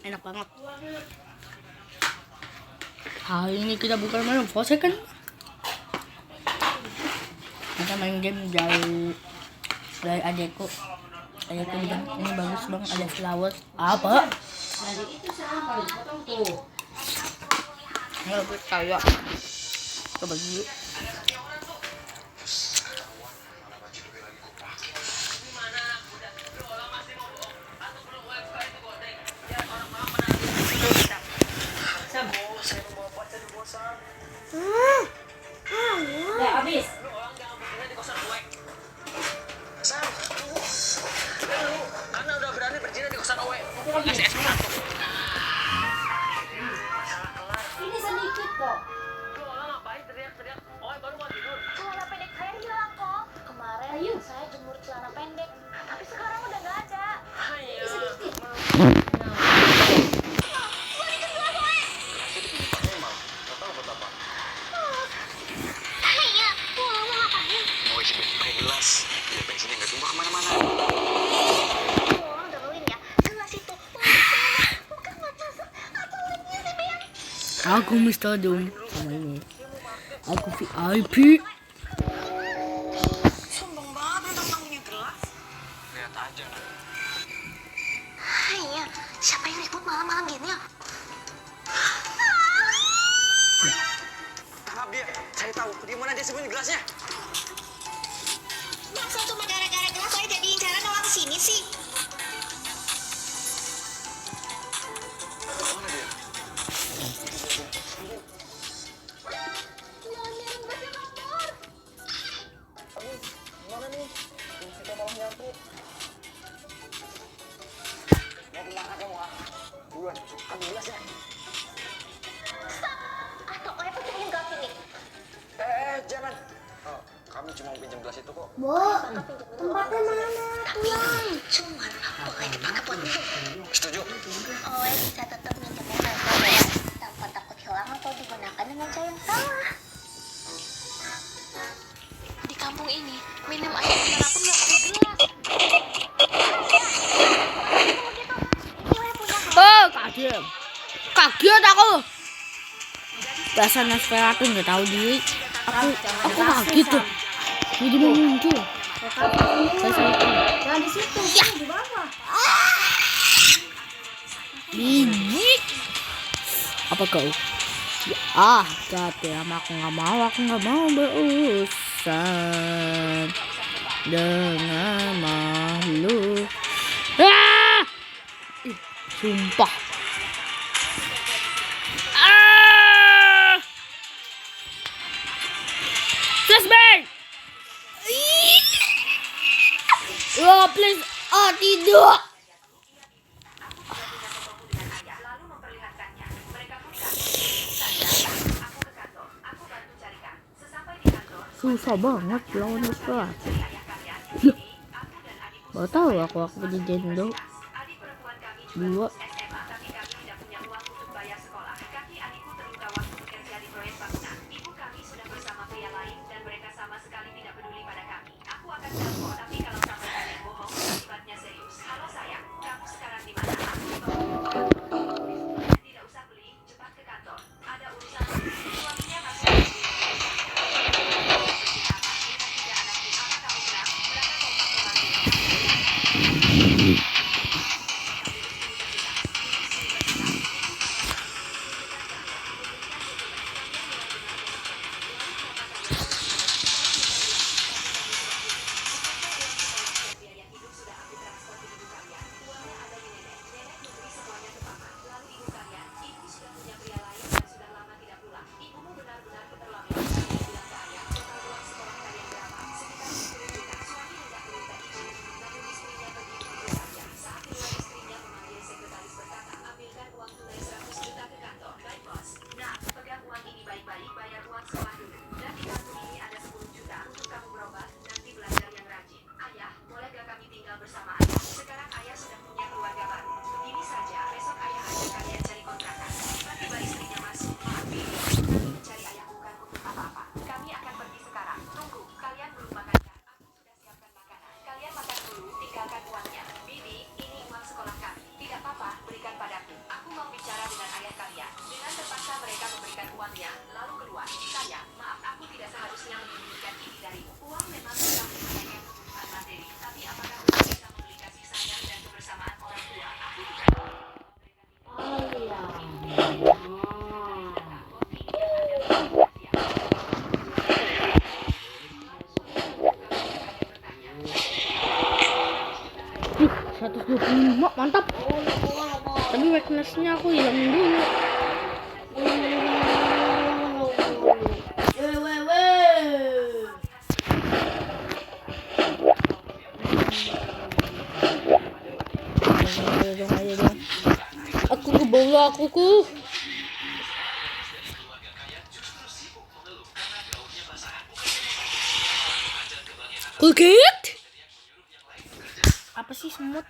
Enak banget. Hari ini kita bukan main Fose kan? Kita main game dari adekku. Adekku bilang ini bagus bang, ada flowers. Apa? Dari itu siapa? Potong tuh. Nggak percaya. Coba dulu. Udah habis. Sam, karena udah berani berzina di kosan Owe. Kasih es satu. Ini sedikit kok. Lu orang ngapain teriak-teriak? Owe baru mau tidur. Celana pendek saya hilang kok. Kemarin saya jemur celana pendek, tapi sekarang udah nggak ada. Hai. Iya, mau ngapain? Mau isi bensin pakai gelas. Biar bensinnya nggak tumpah kemana-mana. Tolong dengerin ya, gelas itu bukan buat masuk atau linknya sih Bang. Aku Mr. Doom sama ini. Aku VIP. Sombong banget mentang punya gelas. Lihat aja lah. Iya, siapa yang ribut malam-malam gini ya? Tangkap dia. Saya tahu di mana dia sembunyi gelasnya. Masa cuma gara-gara gelas saya jadi incaran orang sini sih? Mana dia? Mana nih? Kita mau nyampe. Mau kemana kamu ah? Buruan, ambil gelasnya. Atau saya pecahin gelas ini? Jangan. Oh, kami cuma mau pinjam gelas itu kok. Tempatnya mana? Pulang. Cuma boleh dipakai buat minum. Setuju? Oh, bisa tetap minjem gelas saya tanpa takut hilang atau digunakan dengan cara yang salah. Di kampung ini, minum air mineral pun nggak pakai gelas. Oh, kaget aku. Dasar Nosferatu nggak tahu diri. Aku kaget tuh. Jadi mau muncul. Saya salah. Jangan di situ, di bawah. Biji. Apa kau? Hati sama aku nggak mau berurusan dengan makhluk. Sumpah. Flashbang. Oh please, tidak. Susah banget lawan Nosferatu. Baru tahu aku jadi jendol 2. uangnya, lalu keluar. Sayang, maaf aku tidak seharusnya menyembunyikan ini darimu. Uang memang bisa menyelesaikan kebutuhan materi, tapi apakah kamu bisa membeli kasih sayang dan kebersamaan orang tua? Aku tidak tahu. Duh, 125 mantap. Tapi weakness-nya aku hilangin dulu. Ayo dong. Aku ke bola aku ke. Kaget. Apa sih semut?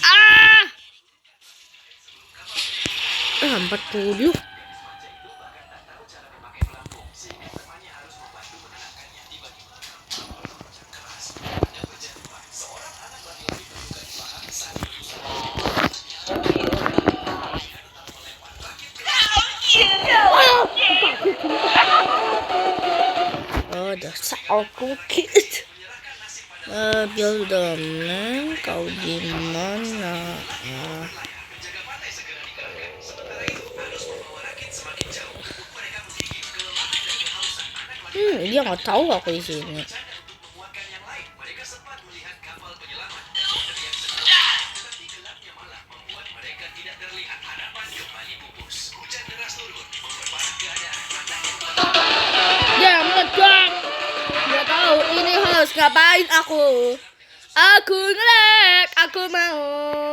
Ah! 40. Oh, dasar aku kid. Bildomnya kau di mana? Dia nggak tahu aku di sini. Dia meledak. Dia tahu ini harus ngapain aku. Aku ngelek. Aku mau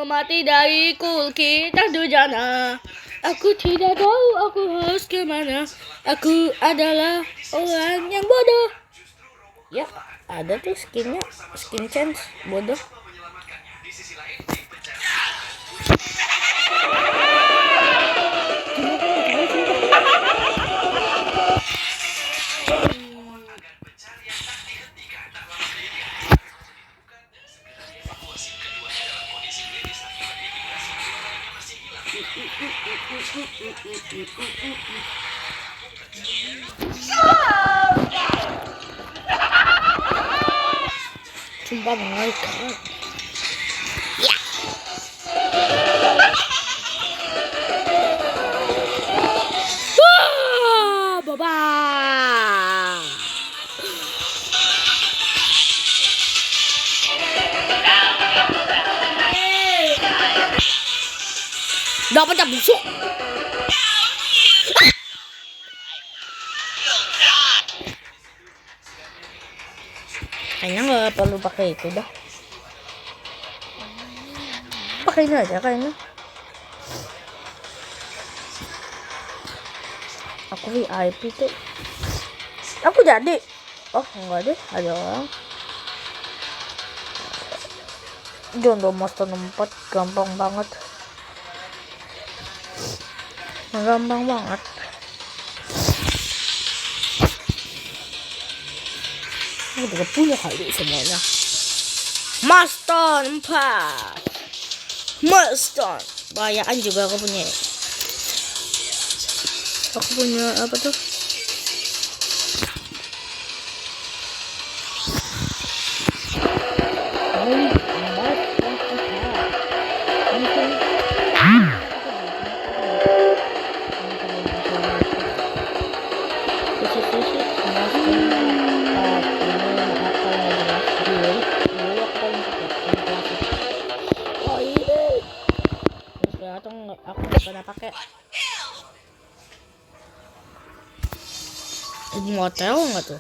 mati dari kulki terdujana. Aku tidak tahu aku harus kemana. Aku adalah orang yang bodoh. Ya, ada tuh skinnya, skin change bodoh. Sumpah mengerikan. Ya. Baba. Dapat tak busuk. Kayaknya nggak perlu pakai itu dah. Pakai ini aja kayaknya. Aku VIP tuh. Aku jadi. Oh enggak deh, ada orang. Jondo Master 4 gampang banget. Gampang banget. Aku juga punya kali semuanya. Master 4. Master. Bayaan juga aku punya. Aku punya apa tuh? Aku nggak pernah pakai. Ini motel nggak tuh?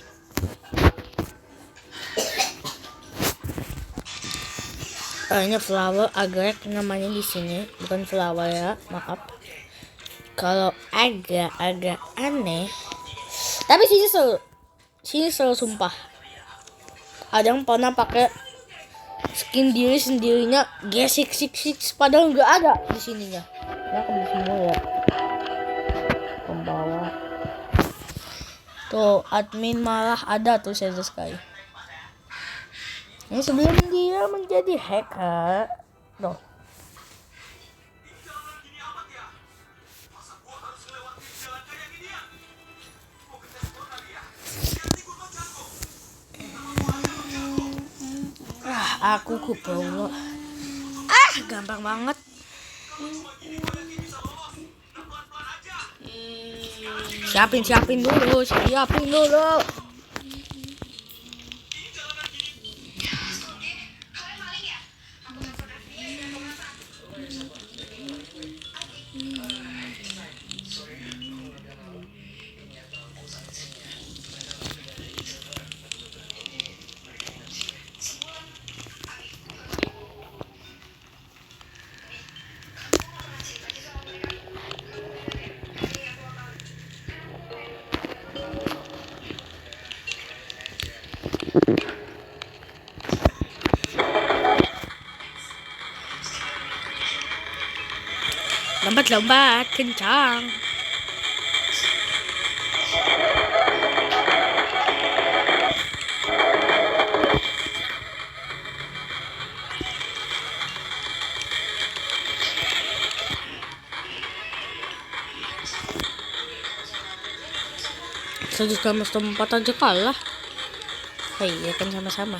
Ini flower agak namanya di sini, bukan flower ya, maaf. Kalau agak aneh, tapi sini selalu sumpah. Ada yang pernah pakai skin diri sendirinya G666 padahal nggak ada di sininya. Ya aku beli semua ya. Pembawa. Tuh admin malah ada tuh Shadow Sky. Ini sebelum dia menjadi hacker. Tuh. Aku kumpul. Gampang banget. Siapin dulu. Lompat kencang. Saya mas tempat aja kalah. Iya kan sama-sama.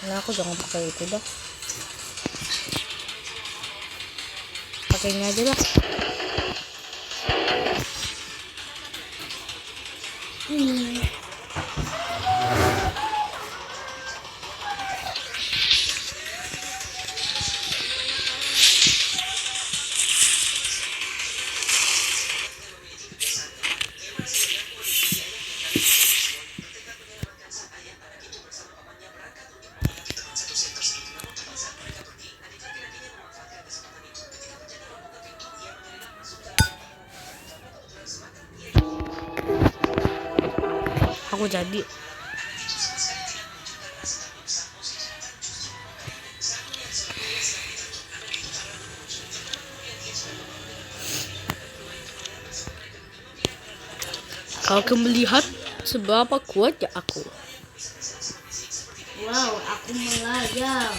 Nah, aku jangan pakai itu dah. Pakainya aja dah. Aku jadi. Kalau kamu melihat seberapa kuatnya aku. Wow, aku melayang.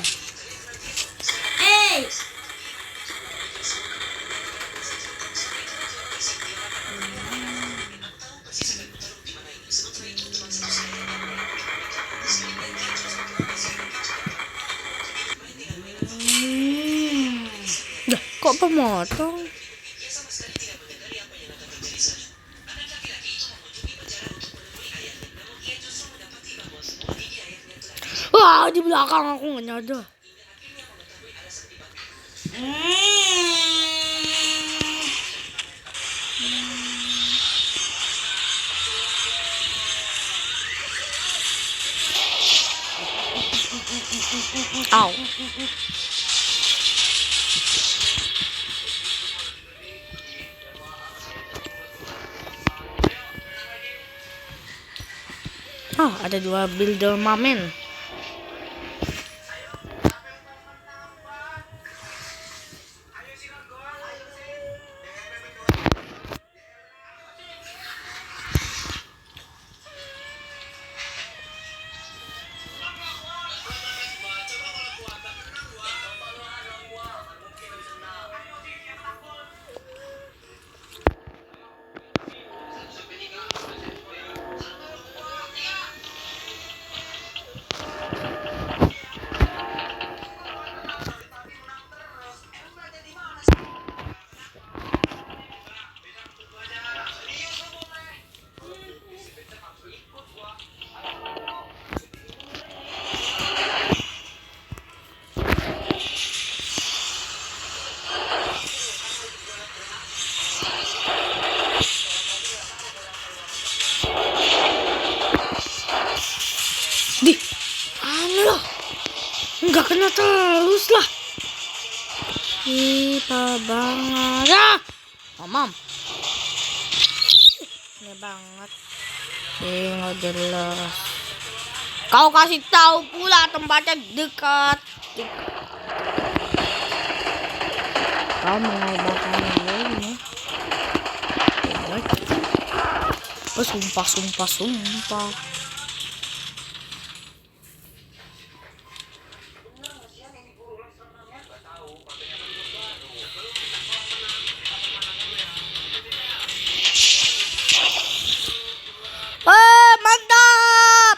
Dah, kok pemotong? Wah, di belakang aku nggak nyadar. Au. Ada 2 builder mamen. Nggak kena terus lah. Ipa banget. Ah! Mamam. Ini banget. Nggak jelas. Kau kasih tahu pula tempatnya dekat. Kau mengabarkan ini. Oh, sumpah. Mantap.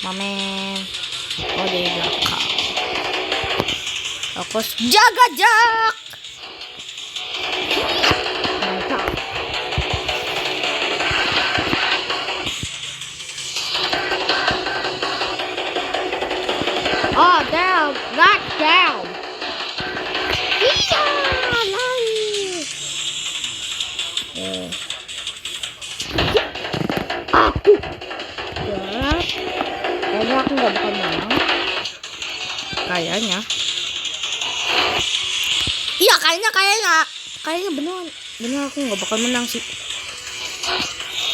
Mamen. Oh, di belakang. Aku jaga jak. Mantap. Oh, down. Knock down. Iya, nice. Aku. Ya. Kayaknya aku nggak bakal menang. Kayaknya. Iya, kayaknya bener aku nggak bakal menang sih.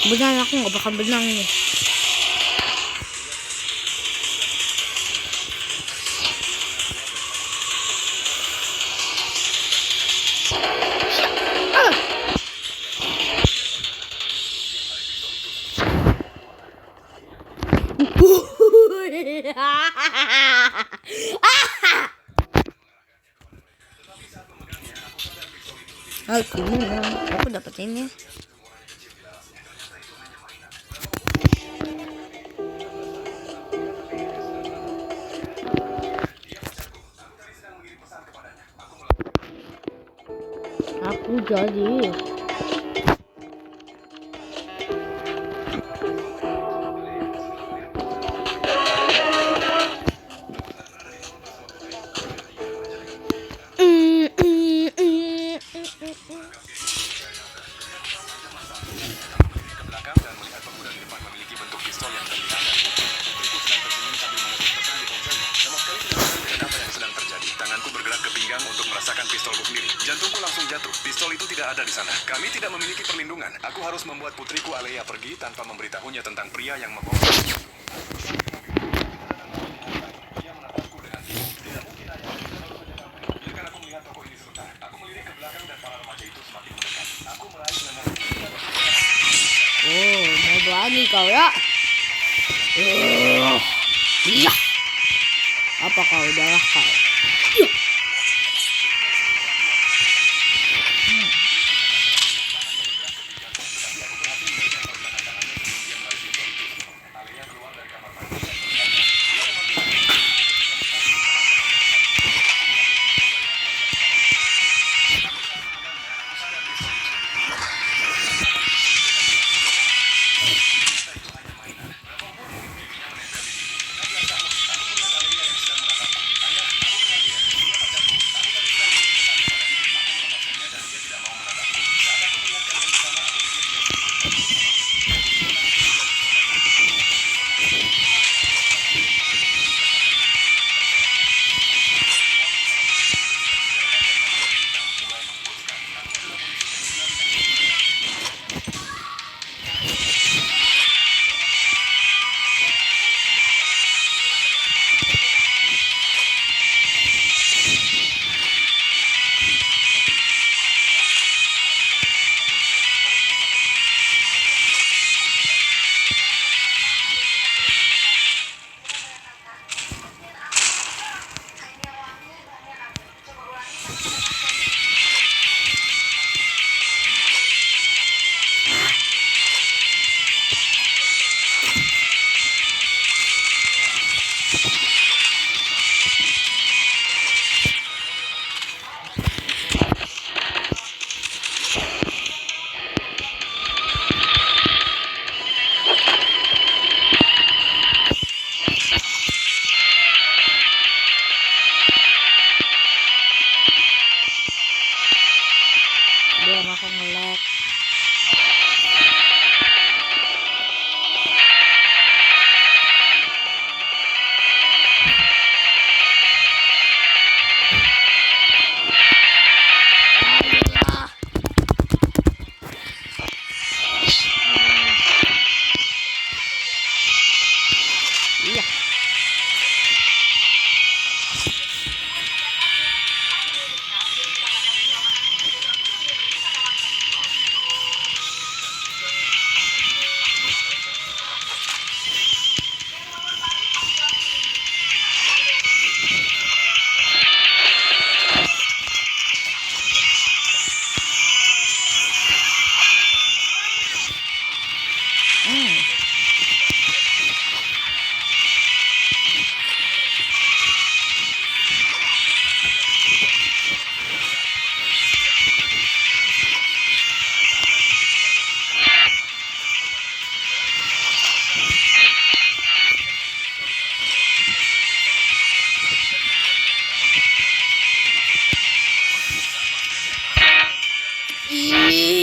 Bener aku nggak bakal menang nih. Aku menang. Aku dapat ini. Aku jadi. Untuk merasakan pistolku sendiri. Jantungku langsung jatuh. Pistol itu tidak ada di sana. Kami tidak memiliki perlindungan. Aku harus membuat putriku Alea pergi tanpa memberitahunya tentang pria yang membawa. Dia menatapku dengan tidak mungkin ayah. Biarkan aku melihat toko ini sebentar. Aku melirik ke belakang dan para remaja itu semakin mendekat. Aku meraih dengan Oh, mau berani kau ya? Iya. Apa kau darah kau? Iya.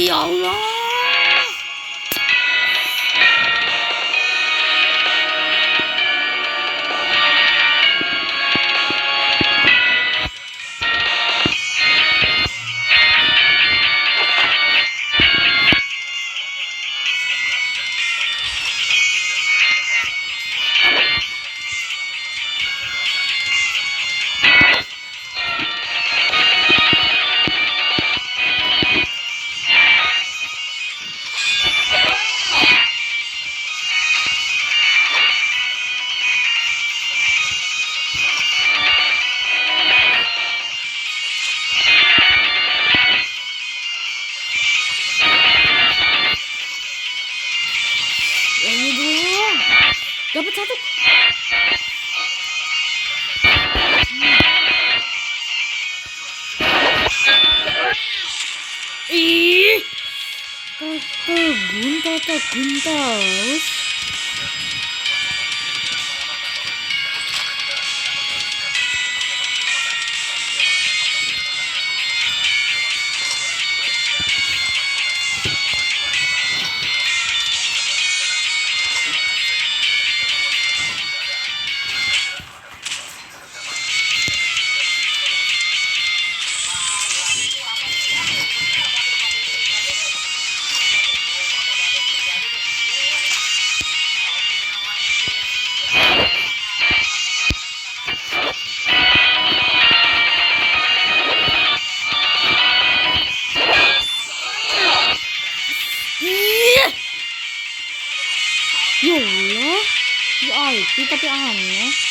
Ya Allah. Ini dong. Dapat satu. Ih. Tata guntas. Ih. Ya Allah. Ya IT tapi aneh.